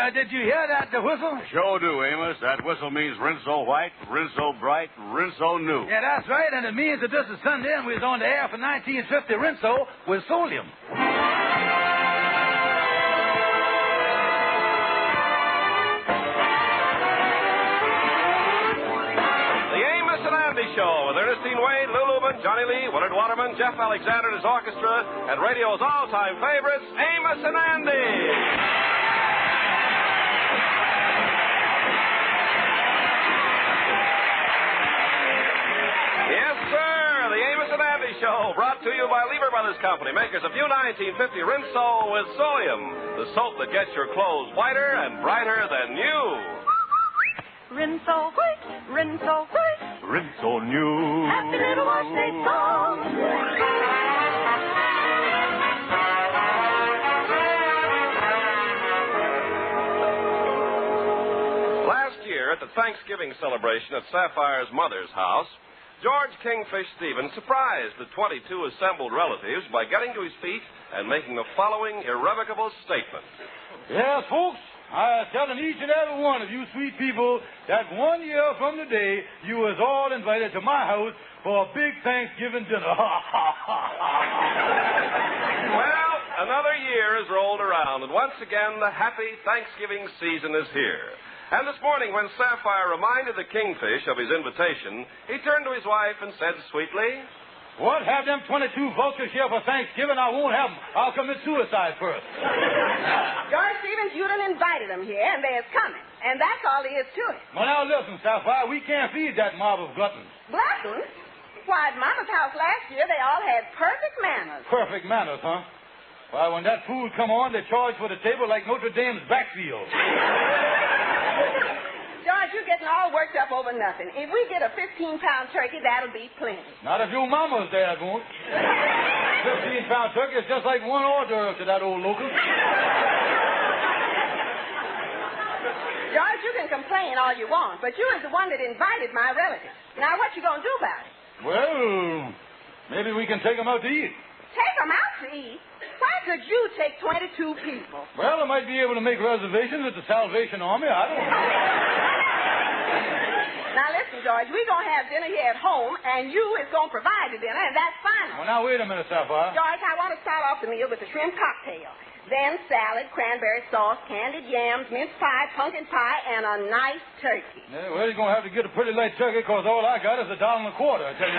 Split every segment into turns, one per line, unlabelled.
did you hear that whistle?
Sure do, Amos. That whistle means Rinso white, Rinso bright, Rinso new.
Yeah, that's right, and it means that this is Sunday and we was on the air for 1950 Rinso with Solium.
Show with Ernestine Wade, Lou Lubin, Johnny Lee, Willard Waterman, Jeff Alexander and his orchestra, and radio's all-time favorites, Amos and Andy. Yes, sir, the Amos and Andy Show, brought to you by Lever Brothers Company, makers of new 1950 Rinso with Solium, the soap that gets your clothes whiter and brighter than new.
Rinso white, Rinso white,
Rinso new.
happy little wash day song.
Last year, at the Thanksgiving celebration at Sapphire's mother's house, George Kingfish Stevens surprised the 22 assembled relatives by getting to his feet and making the following irrevocable statement.
Yes, folks. I'm telling each and every one of you sweet people that 1 year from today, you was all invited to my house for a big Thanksgiving dinner.
Well, another year has rolled around, and once again, the happy Thanksgiving season is here. And this morning, when Sapphire reminded the Kingfish of his invitation, he turned to his wife and said sweetly,
What? Have them 22 vultures here for Thanksgiving? I won't have them. I'll commit suicide first.
George Stevens, you done invited them here, and they're coming. And that's all there is to it.
Well, now listen, Sapphire, we can't feed that mob of gluttons.
Gluttons? Why, at Mama's house last year, they all had perfect manners.
Perfect manners, huh? Why, when that food come on, they charge for the table like Notre Dame's backfield.
George, you're getting all worked up over nothing. If we get a 15-pound turkey, that'll be plenty.
Not if your mama's there, it won't. 15-pound turkey is just like one hors d'oeuvre to that old local.
George, you can complain all you want, but you was the one that invited my relatives. Now, what you gonna do about it?
Well, maybe we can take them out to eat.
Take them out to eat? Why could you take 22 people?
Well, I might be able to make reservations at the Salvation Army. I don't know.
Now, listen, George, we're going to have dinner here at home, and you is going to provide the dinner, and that's final.
Well, now, wait a minute, Sapphire.
George, I want to start off the meal with the shrimp cocktail. Then salad, cranberry sauce, candied yams, mince pie, pumpkin pie, and a nice turkey.
Yeah, well, you're going to have to get a pretty light turkey, because all I got is $1.25, I tell you.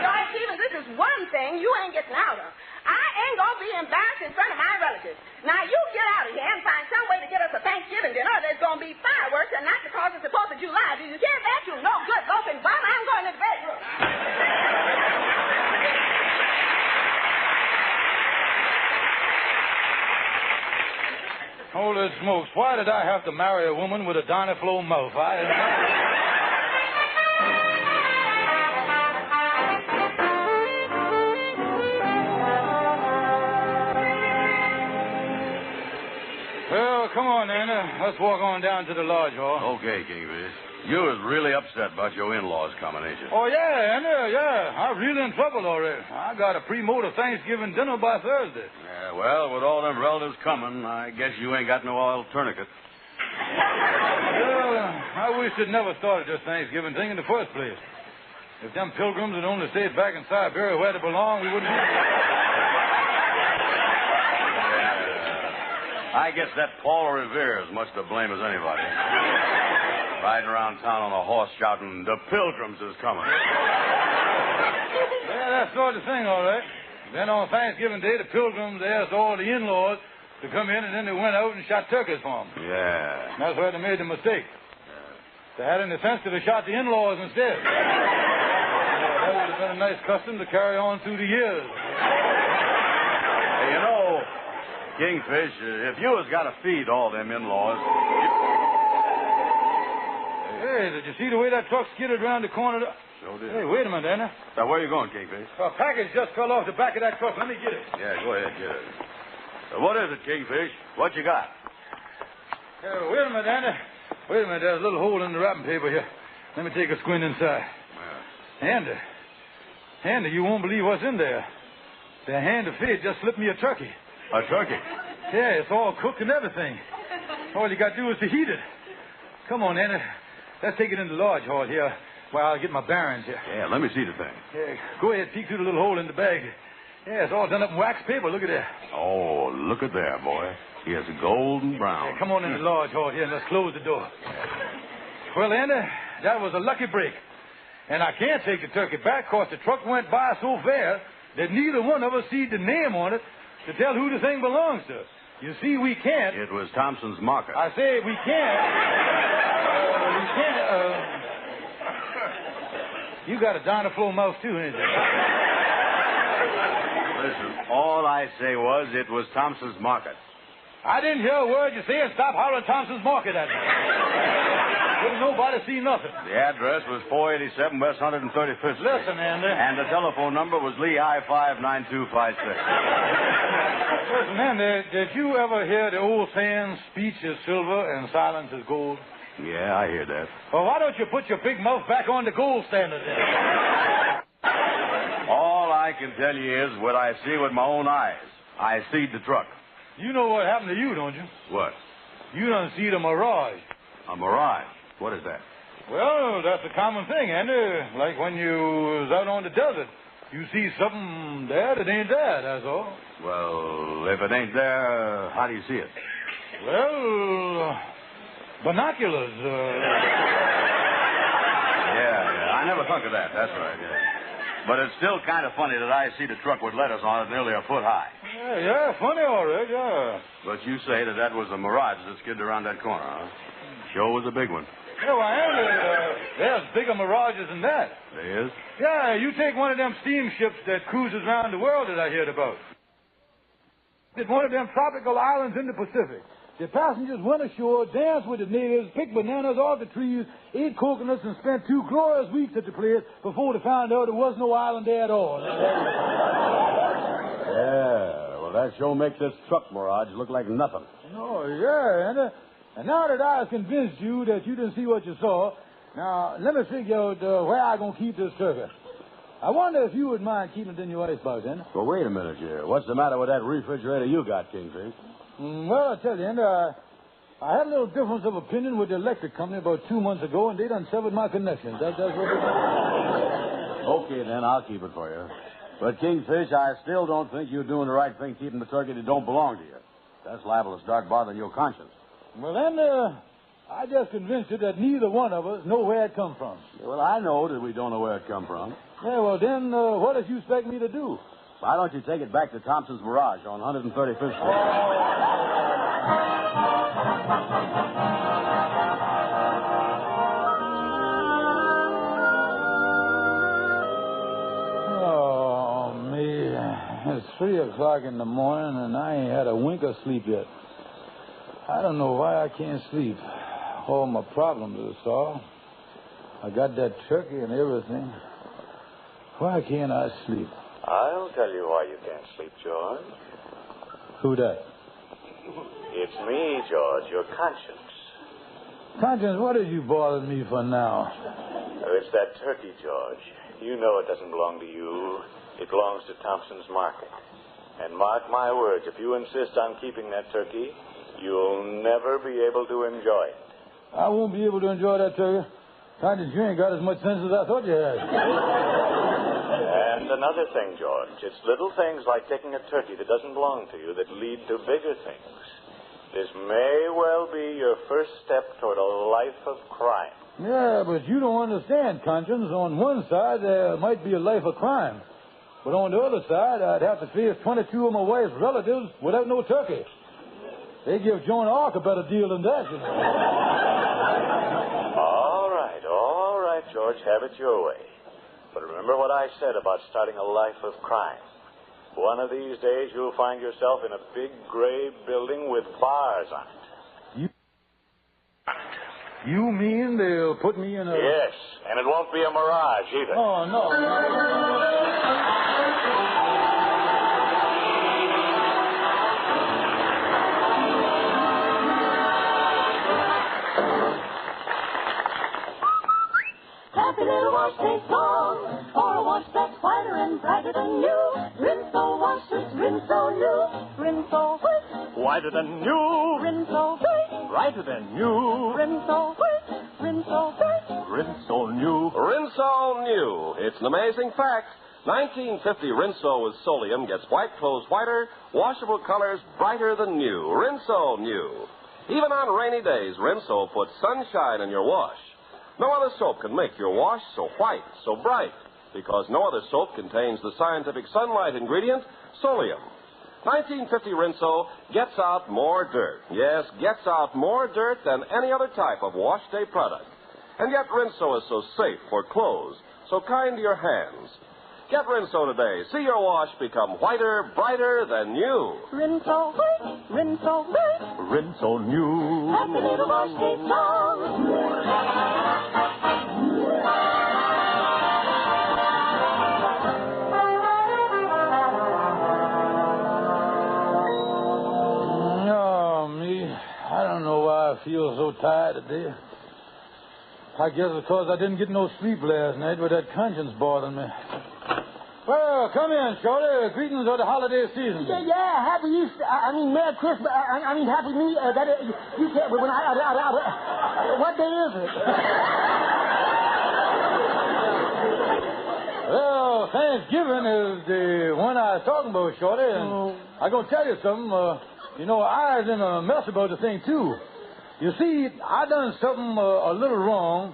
George Stevens, this is one thing you ain't getting out of. I ain't going to be embarrassed in front of my relatives. Now, you get out of here and find some way to get us a Thanksgiving dinner. There's going to be fireworks and not because it's the 4th of July. Do you hear that, you no good loafing bum? I'm going to the bedroom.
Holy smokes, why did I have to marry a woman with a Dynaflow mouth? Well, come on, Anna. Let's walk on down to the lodge hall.
Okay, Kingfish. You was really upset about your in-laws coming, ain't you?
Oh, yeah, Anna, yeah. I'm really in trouble already. I got a pre-motor Thanksgiving dinner by Thursday.
Yeah, well, with all them relatives coming, I guess you ain't got no oil tourniquet.
Well, I wish they'd never started this Thanksgiving thing in the first place. If them pilgrims had only stayed back in Siberia where they belong, we wouldn't be...
I guess that Paul Revere is much to blame as anybody. Riding around town on a horse shouting, "The Pilgrims is coming."
Yeah, that's sort of thing, all right. Then on Thanksgiving Day, the Pilgrims asked all the in-laws to come in, and then they went out and shot turkeys for them.
Yeah.
That's where they made the mistake. If they had any sense, they'd have shot the in-laws instead. That would have been a nice custom to carry on through the years.
Hey, you know, Kingfish, if you was got to feed all them in-laws...
Hey, did you see the way that truck skidded around the corner?
Sure did.
Hey, wait a minute, Anna.
Now, where you going, Kingfish?
A package just fell off the back of that truck. Let me get it.
Yeah, go ahead, get it. What is it, Kingfish? What you got?
Wait a minute, Anna. Wait a minute. There's a little hole in the wrapping paper here. Let me take a squint inside.
Yeah.
Anna, you won't believe what's in there. The hand of fate just slipped me a turkey.
A turkey?
Yeah, it's all cooked and everything. All you got to do is to heat it. Come on, Andy. Let's take it in the lodge hall here while I'll get my bearings here.
Yeah, let me see the thing.
Yeah, go ahead, peek through the little hole in the bag. Yeah, it's all done up in wax paper. Look at that.
Oh, look at there, boy. He has a golden brown.
Yeah, come on in the lodge hall here and let's close the door. Well, Andy, that was a lucky break. And I can't take the turkey back because the truck went by so fast that neither one of us see the name on it to tell who the thing belongs to. You see, we can't.
It was Thompson's market.
I say we can't. We can't. You got a dinosaur mouth, too, ain't you?
Listen, all I say was it was Thompson's market.
I didn't hear a word you say and stop hollering Thompson's market at me. Couldn't nobody see nothing.
The address was 487 West 135th Street.
Listen, Andy.
And the telephone number was Lehigh 59256.
Listen, Andy, did you ever hear the old saying, speech is silver and silence is gold?
Yeah, I hear that.
Well, why don't you put your big mouth back on the gold standard then?
All I can tell you is what I see with my own eyes. I seed the truck.
You know what happened to you, don't you?
What?
You done see the mirage.
A mirage? What is that?
Well, that's a common thing, Andy. Like when you was out on the desert. You see something there that ain't there, that's all.
Well, if it ain't there, how do you see it?
Well, binoculars.
Yeah. I never thought of that. That's right, yeah. But it's still kind of funny that I see the truck with letters on it nearly a foot high.
Yeah, funny, all right, yeah.
But you say that was a mirage that skidded around that corner, huh? Sure was a big one.
Yeah, well, Andy, there's bigger mirages than that.
There is?
Yeah, you take one of them steamships that cruises around the world that I heard about. It's one of them tropical islands in the Pacific. The passengers went ashore, danced with the natives, picked bananas off the trees, ate coconuts, and spent 2 glorious weeks at the place before they found out there was no island there at all.
Yeah, well, that sure makes this truck mirage look like nothing.
Oh, yeah, and now that I have convinced you that you didn't see what you saw, now let me figure out where I'm going to keep this turkey. I wonder if you would mind keeping it in your icebox, then.
Well, wait a minute, here. What's the matter with that refrigerator you got, Kingfish?
Well, I tell you, Andy, I had a little difference of opinion with the electric company about 2 months ago, and they done severed my connections. That's what they done.
Okay, then, I'll keep it for you. But, Kingfish, I still don't think you're doing the right thing keeping the turkey that don't belong to you. That's liable to start bothering your conscience.
Well, then, I just convinced you that neither one of us know where it come from.
Yeah, well, I know that we don't know where it come from.
Yeah, well, then, what does you expect me to do?
Why don't you take it back to Thompson's Mirage on 135th Street?
Oh, man. It's 3 o'clock in the morning, and I ain't had a wink of sleep yet. I don't know why I can't sleep. All my problems are solved. I got that turkey and everything. Why can't I sleep?
I'll tell you why you can't sleep, George.
Who that?
It's me, George, your conscience.
Conscience, what are you bothering me for now?
Oh, it's that turkey, George. You know it doesn't belong to you. It belongs to Thompson's Market. And mark my words, if you insist on keeping that turkey, you'll never be able to enjoy it.
I won't be able to enjoy that turkey. Conscience, you ain't got as much sense as I thought you had.
And another thing, George, it's little things like taking a turkey that doesn't belong to you that lead to bigger things. This may well be your first step toward a life of crime.
Yeah, but you don't understand, Conscience. On one side, there might be a life of crime. But on the other side, I'd have to face 22 of my wife's relatives without no turkey. They give Joan of Arc a better deal than that, you know.
All right, George, have it your way. But remember what I said about starting a life of crime. One of these days, you'll find yourself in a big gray building with bars on it.
You mean they'll put me in a...
Yes, and it won't be a mirage either.
Oh, no.
Happy little wash takes long, for a wash that's whiter and brighter than new. Rinso washes, Rinso new, Rinso white.
Whiter than new.
Rinso white.
brighter than new.
Rinso white, Rinso bright.
Rinso new.
Rinso new. It's an amazing fact. 1950 Rinso with Solium gets white clothes whiter, washable colors brighter than new. Rinso new. Even on rainy days, Rinso puts sunshine in your wash. No other soap can make your wash so white, so bright, because no other soap contains the scientific sunlight ingredient, Solium. 1950 Rinso gets out more dirt. Yes, gets out more dirt than any other type of wash day product. And yet Rinso is so safe for clothes, so kind to your hands. Get Rinso today. See your wash become whiter, brighter than new.
Rinso white, Rinso bright.
Rinso new.
Happy little wash day song.
Oh, me. I don't know why I feel so tired today. I guess it's because I didn't get no sleep last night with that conscience bothering me. Well, come in, Shorty. Greetings of the holiday season.
Yeah, Happy Easter. Merry Christmas. Happy New Year. You can't. When what day is it?
Well, Thanksgiving is the one I was talking about, Shorty. And I'm going to tell you something. I was in a mess about the thing, too. You see, I done something a little wrong.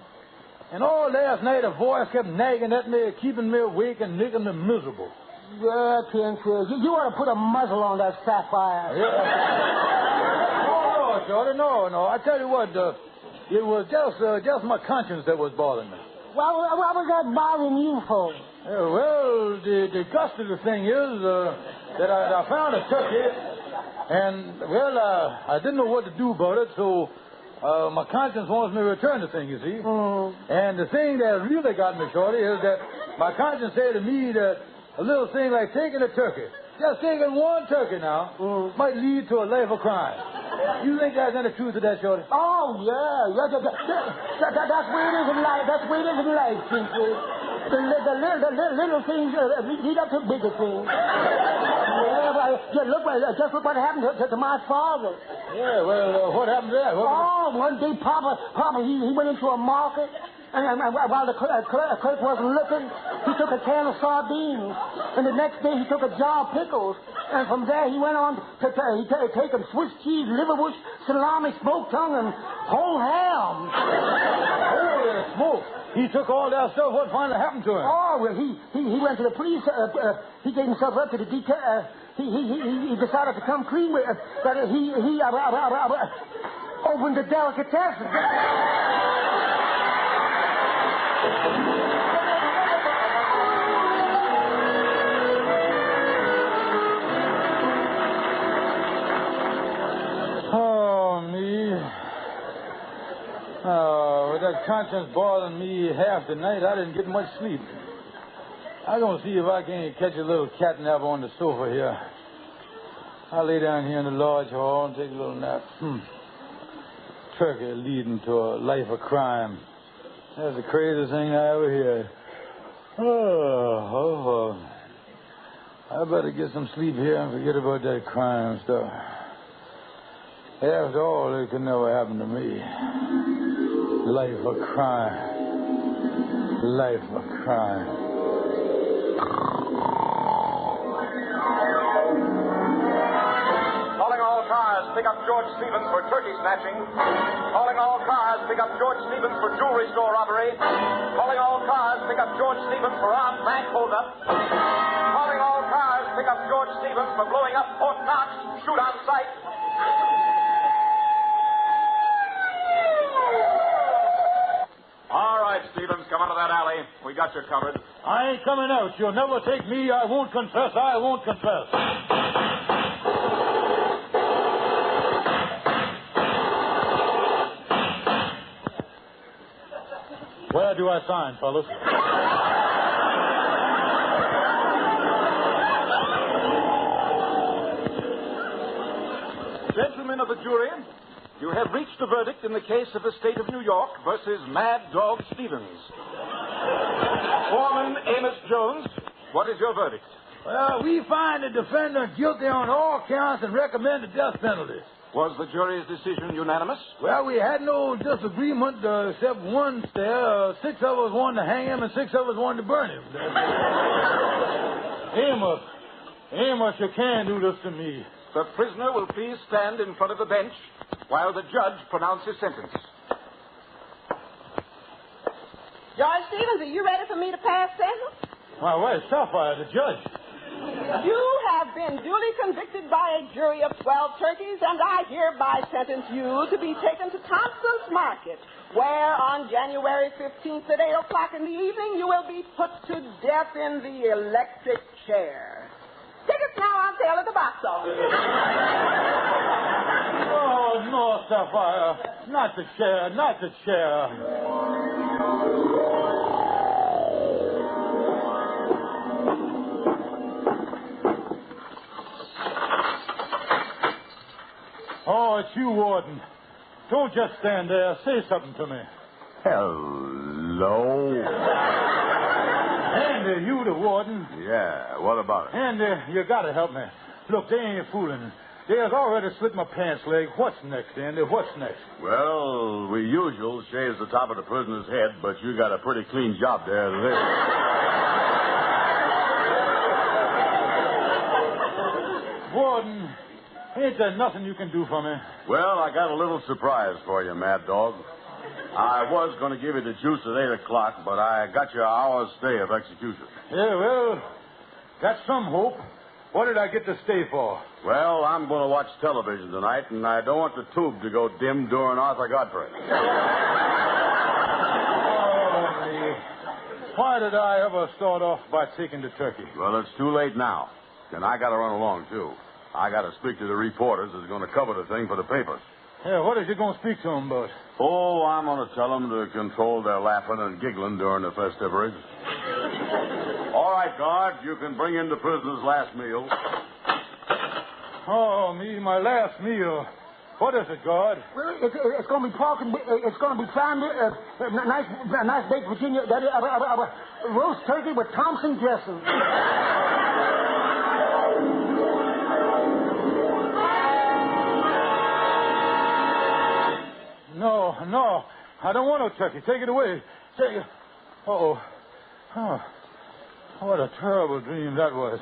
And all last night, a voice kept nagging at me, keeping me awake and making me miserable.
Yeah, King Chris. You ought to put a muzzle on that sapphire.
Yeah. No, Shorty, no. I tell you what, it was just my conscience that was bothering me.
What was that bothering you for?
Well, the gust of the thing is that I found a turkey, and, well, I didn't know what to do about it, so... my conscience wants me to return the thing, you see. And the thing that really got me, Shorty, is that my conscience said to me that a little thing like taking a turkey, just taking one turkey now, might lead to a life of crime. You think there's any truth to that, Shorty?
Oh, yeah. That's where it is in life. That's where it is in life, King Chris. The little things lead up to bigger things. Yeah, but just look what happened to my father.
Yeah, well, what happened there?
One day, Papa, he went into a market, and while the clerk wasn't looking, he took a can of sardines, and the next day he took a jar of pickles, and from there he went on to take Swiss cheese, liverwurst, salami, smoked tongue, and whole ham.
Holy smoke! He took all that stuff. What finally happened to him?
Oh, well, he went to the police. He gave himself up to the detail. He decided to come clean with that. He opened a delicatessen.
Oh, me. Oh, with that conscience bothering me half the night, I didn't get much sleep. I'm going to see if I can catch a little catnap on the sofa here. I'll lay down here in the lodge hall and take a little nap. Turkey leading to a life of crime. That's the craziest thing I ever heard. I better get some sleep here and forget about that crime stuff. After all, it could never happen to me. Life of crime. Life of crime.
Calling all cars, pick up George Stevens for turkey snatching. Calling all cars, pick up George Stevens for jewelry store robbery. Calling all cars, pick up George Stevens for armed bank holdup. Calling all cars, pick up George Stevens for blowing up Fort Knox. Shoot on sight. All right, Stevens, come out of that alley. We got you covered.
I ain't coming out. You'll never take me. I won't confess. I won't confess. Where do I sign, fellas?
Gentlemen of the jury, you have reached a verdict in the case of the state of New York versus Mad Dog Stevens. Foreman Amos Jones, what is your verdict?
Well, we find the defendant guilty on all counts and recommend the death penalty.
Was the jury's decision unanimous?
Well, we had no disagreement except one stare. 6 of us wanted to hang him and 6 of us wanted to burn him. Amos, you can't do this to me.
The prisoner will please stand in front of the bench while the judge pronounces sentence.
George Stevens, are you ready for me to pass sentence?
Why, where's Sapphire, the judge?
You have been duly convicted by a jury of 12 turkeys, and I hereby sentence you to be taken to Thompson's Market, where on January 15th at 8 o'clock in the evening you will be put to death in the electric chair. Tickets now on sale at the box office.
Oh, no, Sapphire. Not the chair, not the chair. Oh, it's you, Warden. Don't just stand there. Say something to me.
Hello.
Andy, you the warden.
Yeah, what about it?
Andy, you gotta help me. Look, they ain't fooling. They has already slit my pants leg. What's next, Andy? What's next?
Well, we usual shaves the top of the prisoner's head, but you got a pretty clean job there as it is.
Warden, ain't there nothing you can do for me?
Well, I got a little surprise for you, Mad Dog. I was going to give you the juice at 8 o'clock, but I got you an hour's stay of execution.
Yeah, well, got some hope. What did I get to stay for?
Well, I'm going to watch television tonight, and I don't want the tube to go dim during Arthur Godfrey.
Oh, me. Why did I ever start off by taking the turkey?
Well, it's too late now, and I got to run along, too. I got to speak to the reporters that's going to cover the thing for the papers.
Yeah, what is you going to speak to them about?
Oh, I'm going to tell them to control their laughing and giggling during the festivities. All right, guard, you can bring in the prisoner's last meal.
Oh, me, my last meal. What is it, guard?
Well, it's going to be pork and it's going to be fine, nice baked Virginia, roast turkey with Thompson dressing.
No, I don't want no turkey. Take it away. Take it. Uh-oh. Oh, what a terrible dream that was.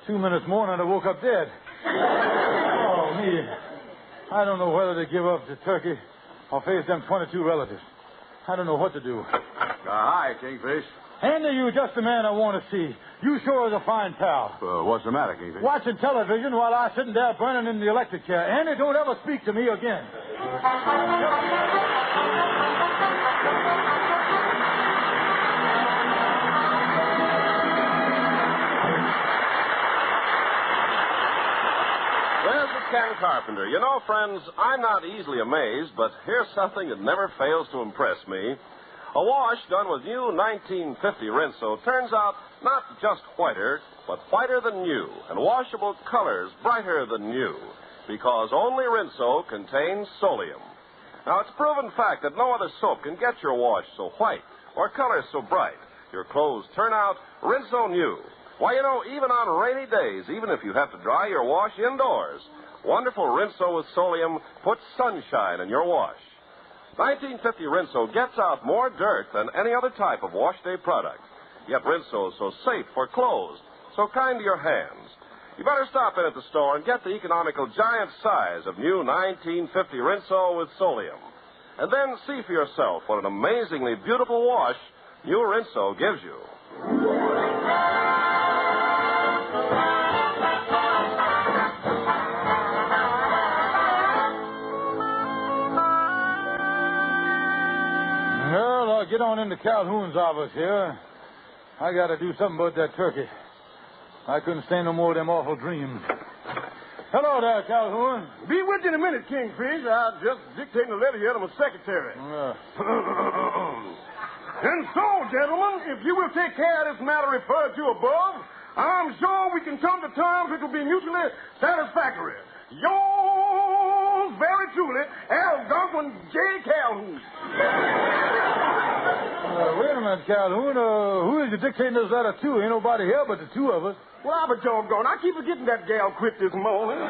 2 minutes more and I woke up dead. Oh, me. I don't know whether to give up the turkey or face them 22 relatives. I don't know what to do.
Hi, Kingfish.
Andy, you just the man I want to see. You sure is a fine pal.
What's the matter, Kingfish?
Watching television while I sitting there burning in the electric chair. Andy, don't ever speak to me again.
There's the Ken Carpenter. You know, friends, I'm not easily amazed, but here's something that never fails to impress me. A wash done with new 1950 Rinso turns out not just whiter, but whiter than new, and washable colors brighter than new, because only Rinso contains Solium. Now, it's a proven fact that no other soap can get your wash so white or color so bright. Your clothes turn out Rinso new. Why, you know, even on rainy days, even if you have to dry your wash indoors, wonderful Rinso with Solium puts sunshine in your wash. 1950 Rinso gets out more dirt than any other type of wash day product. Yet Rinso is so safe for clothes, so kind to your hands. You better stop in at the store and get the economical giant size of new 1950 Rinso with Solium. And then see for yourself what an amazingly beautiful wash new Rinso gives you.
Well, I'll get on into Calhoun's office here. I got to do something about that turkey. I couldn't stand no more of them awful dreams. Hello there, Calhoun.
Be with you in a minute, Kingfish. I'm just dictating a letter here to my secretary. And so, gentlemen, if you will take care of this matter referred to above, I'm sure we can come to terms which will be mutually satisfactory. Yours very truly, Algonquin J. Calhoun.
Wait a minute, Calhoun. Who is you dictating this letter to? Ain't nobody here but the two of us.
Well, but doggone, I keep forgetting that gal quit this morning.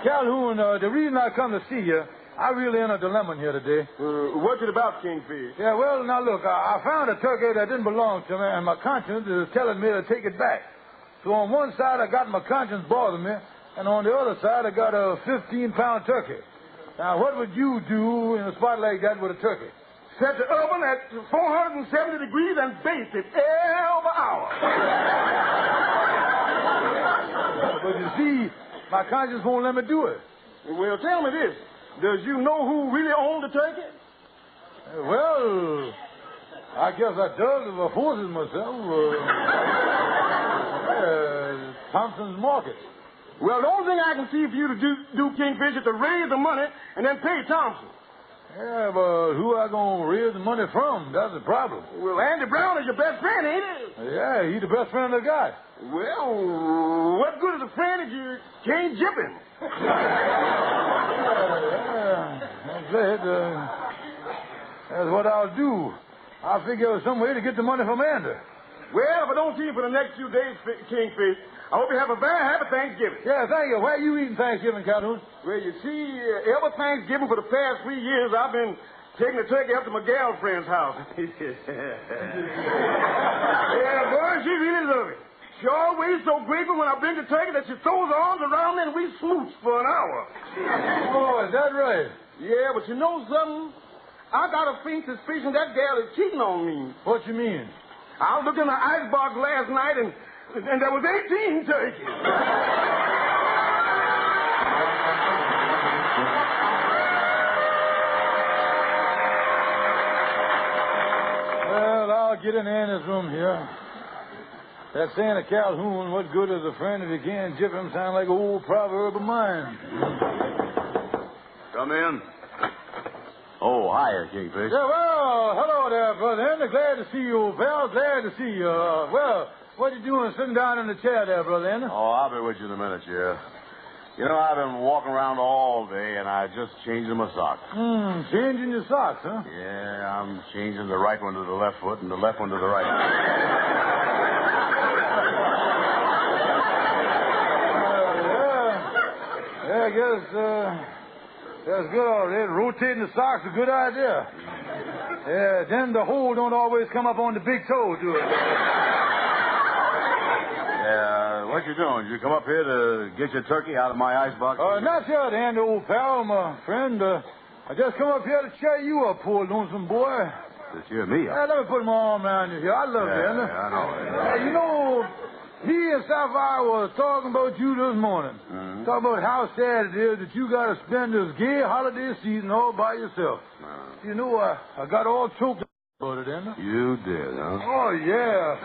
Calhoun, the reason I come to see you, I really in a dilemma here today.
What's it about, Kingfish?
Yeah, well, now look, I found a turkey that didn't belong to me, and my conscience is telling me to take it back. So on one side, I got my conscience bothering me, and on the other side, I got a 15-pound turkey. Now, what would you do in a spot like that with a turkey?
Set the oven at 470 degrees and baste it every hour.
But you see, my conscience won't let me do it.
Well, tell me this. Does you know who really owned the turkey?
Well, I guess I does if I forces myself. Thompson's Market.
Well, the only thing I can see for you to do Kingfish, is to raise the money and then pay Thompson.
Yeah, but who I gonna raise the money from? That's the problem.
Well, Andy Brown is your best friend, ain't he?
Yeah, he's the best friend I got.
Well, what good is a friend if you can't jip him?
That's it. That's what I'll do. I'll figure out some way to get the money from Andy.
Well, if I don't see you for the next few days, Kingfish, I hope you have a very happy Thanksgiving.
Yeah, thank you. Where are you eating Thanksgiving, Calhoun?
Well, you see, every Thanksgiving for the past 3 years, I've been taking the turkey up to my gal friend's house. Yeah, boy, she really loves it. She always so grateful when I bring the turkey that she throws her arms around me and we smooch for an hour.
Oh, is that right?
Yeah, but you know something? I got a faint suspicion that gal is cheating on me.
What you mean?
I looked in the icebox last night and there was 18 turkeys.
Well, I'll get in Anna's room here. That saying of Calhoun, what good is a friend if you can't jip him, sound like an old proverb of mine.
Come in. Oh, hiya, Kingfish.
Yeah, well, hello there, brother Andy. Glad to see you, old pal. Glad to see you. Well, what you doing sitting down in the chair there, brother Andy?
Oh, I'll be with you in a minute, Sheriff. You know, I've been walking around all day, and I just changed my socks.
Changing your socks, huh?
Yeah, I'm changing the right one to the left foot and the left one to the right.
Yeah, I guess, that's good all right. Rotating the socks is a good idea. Yeah, then the hole don't always come up on the big toe, do it?
What you doing? Did you come up here to get your turkey out of my icebox?
Not yet, Andy, old pal, my friend. I just come up here to cheer you up, poor lonesome boy.
To cheer me up?
Let me put my arm around you here. I love you, Andy.
Yeah, I know.
You know, he and Sapphire was talking about you this morning.
Mm-hmm.
Talking about how sad it is that you got to spend this gay holiday season all by yourself. You know, I got all choked up about it, Andy.
You did, huh?
Oh, yeah.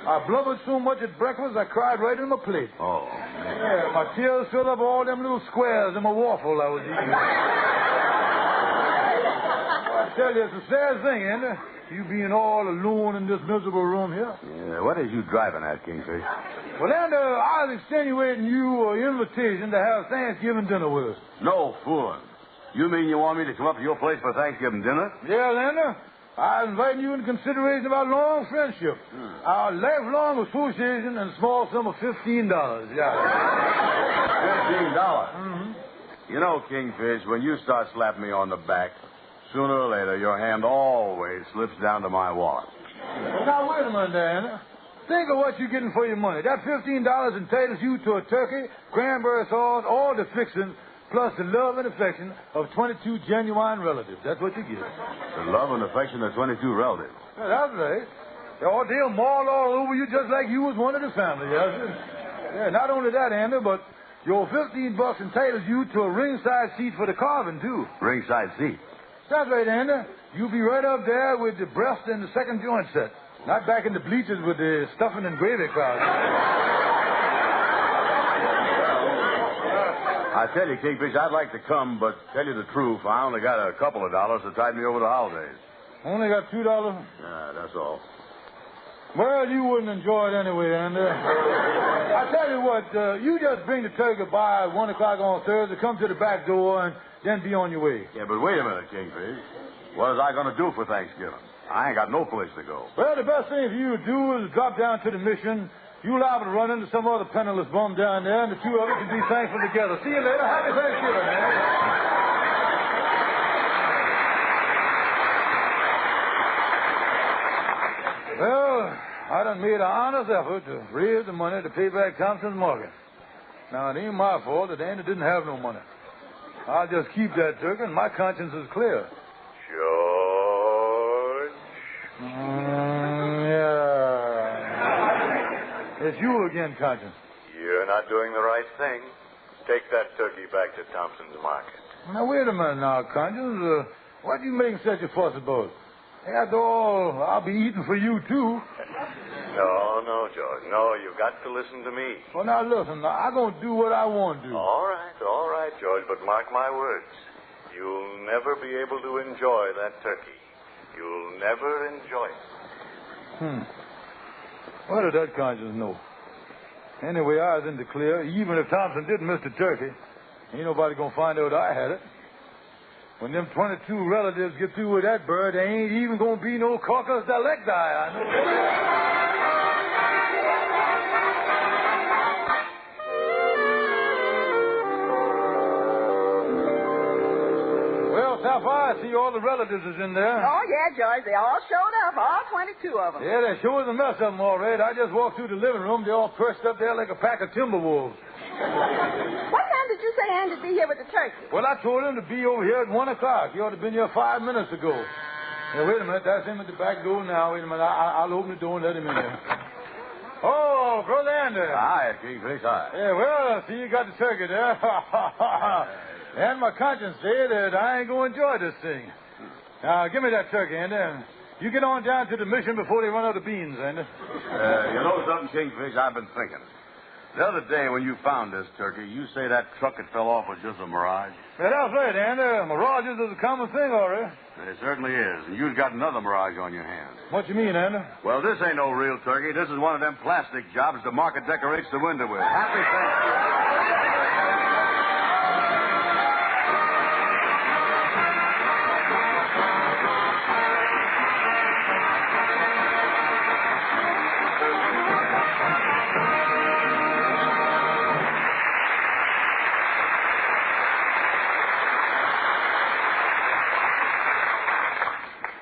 I blubbered so much at breakfast, I cried right in my plate.
Oh.
Yeah, my tears filled up all them little squares in my waffle I was eating. I tell you, it's a sad thing, Andy. You being all alone in this miserable room here.
Yeah, what is you driving at, Kingfish?
Well, Andy, I was extenuating you an invitation to have Thanksgiving dinner with us.
No fooling. You mean you want me to come up to your place for Thanksgiving dinner?
Yeah, Andy. I'm inviting you in consideration of our long friendship, our lifelong association, and a small sum of $15. Yeah.
$15?
Mm-hmm.
You know, Kingfish, when you start slapping me on the back, sooner or later your hand always slips down to my wallet.
Well, now, wait a minute, Andy. Think of what you're getting for your money. That $15 entitles you to a turkey, cranberry sauce, all the fixings, plus the love and affection of 22 genuine relatives. That's what you get.
The love and affection of 22 relatives.
Yeah, that's right. They'll maul all over you just like you was one of the family. Yeah, not only that, Andy, but your $15 entitles you to a ringside seat for the carving, too.
Ringside seat?
That's right, Andy. You'll be right up there with the breast and the second joint set. Not back in the bleachers with the stuffing and gravy crowd.
I tell you, Kingfish, I'd like to come, but tell you the truth, I only got a couple of dollars to tide me over the holidays.
Only got $2?
Yeah, that's all.
Well, you wouldn't enjoy it anyway, Andy. I tell you what, you just bring the turkey by at 1 o'clock on Thursday, come to the back door, and then be on your way.
Yeah, but wait a minute, Kingfish. What was I going to do for Thanksgiving? I ain't got no place to go.
Well, the best thing for you to do is drop down to the mission You liable to run into some other penniless bum down there, and the two of you can be thankful together. See you later. Happy Thanksgiving, man. Well, I done made an honest effort to raise the money to pay back Thompson's mortgage. Now, it ain't my fault that Andy didn't have no money. I'll just keep that turkey, and my conscience is clear.
George?
Yeah. It's you again, conscience.
You're not doing the right thing. Take that turkey back to Thompson's market.
Now, wait a minute now, conscience. What are you making such a fuss about? After all, I'll be eating for you, too.
No, George. No, you've got to listen to me.
Well, now, listen. I'm going to do what I want to do.
All right, George, but mark my words. You'll never be able to enjoy that turkey. You'll never enjoy it.
What did that conscience know? Anyway, I was in the clear. Even if Thompson did miss the turkey, ain't nobody going to find out I had it. When them 22 relatives get through with that bird, there ain't even going to be no caucus delecti. I know that. Well, Sapphire, I see all the relatives is in there.
Oh, yeah, George. They all showed up, all 22 of them.
Yeah, there sure is a mess of them, all right. I just walked through the living room. They're all perched up there like a pack of timber wolves.
What time did you say Andy'd be here with the turkey?
Well, I told him to be over here at 1 o'clock. He ought to have been here 5 minutes ago. Now, wait a minute. That's him at the back door now. Wait a minute. I'll open the door and let him in here. Oh, Brother Andy.
Hi, Kingfish. Hi.
Yeah, well, I see you got the turkey there. And my conscience said that I ain't going to enjoy this thing. Now, give me that turkey, Andy. You get on down to the mission before they run out of beans, Andy.
You know something, Kingfish? I've been thinking. The other day when you found this turkey, you say that truck that fell off was just a mirage?
Yeah, that's right, Andy. Mirages is a common thing, all right.
It certainly is. And you've got another mirage on your hands.
What you mean, Andy?
Well, this ain't no real turkey. This is one of them plastic jobs the market decorates the window with. Happy Thanksgiving.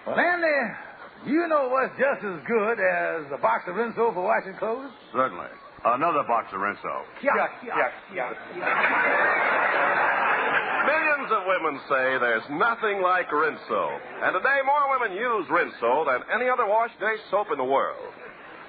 Well, Andy, you know what's just as good as a box of Rinso for washing clothes?
Certainly. Another box of Rinso.
Millions of women say there's nothing like Rinso. And today, more women use Rinso than any other wash-day soap in the world.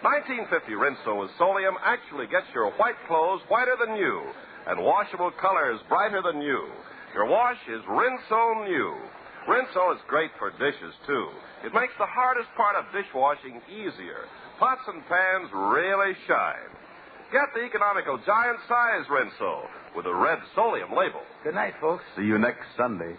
1950 Rinso with Solium actually gets your white clothes whiter than new and washable colors brighter than new. Your wash is Rinso New. Rinso is great for dishes, too. It makes the hardest part of dishwashing easier. Pots and pans really shine. Get the economical giant-size Rinso with a red Solium label.
Good night, folks.
See you next Sunday.
Be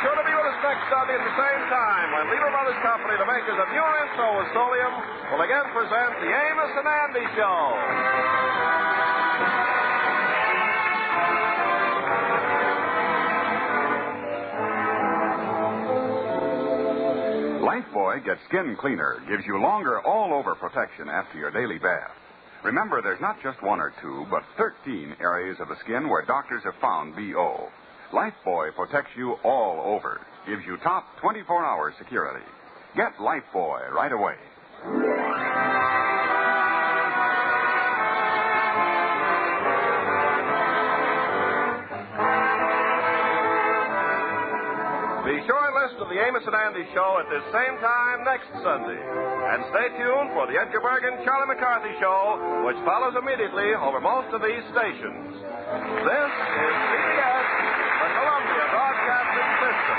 sure to be with us next Sunday at the same time when Lever Brothers Company, the makers of new Rinso with Solium, will again present the Amos and Andy Show.
Lifebuoy Get Skin Cleaner gives you longer all-over protection after your daily bath. Remember, there's not just one or two, but 13 areas of the skin where doctors have found BO. Lifebuoy protects you all over, gives you top 24-hour security. Get Lifebuoy right away.
Be sure and listen to the Amos and Andy Show at this same time next Sunday. And stay tuned for the Edgar Bergen Charlie McCarthy Show, which follows immediately over most of these stations. This is CBS, the Columbia Broadcasting System.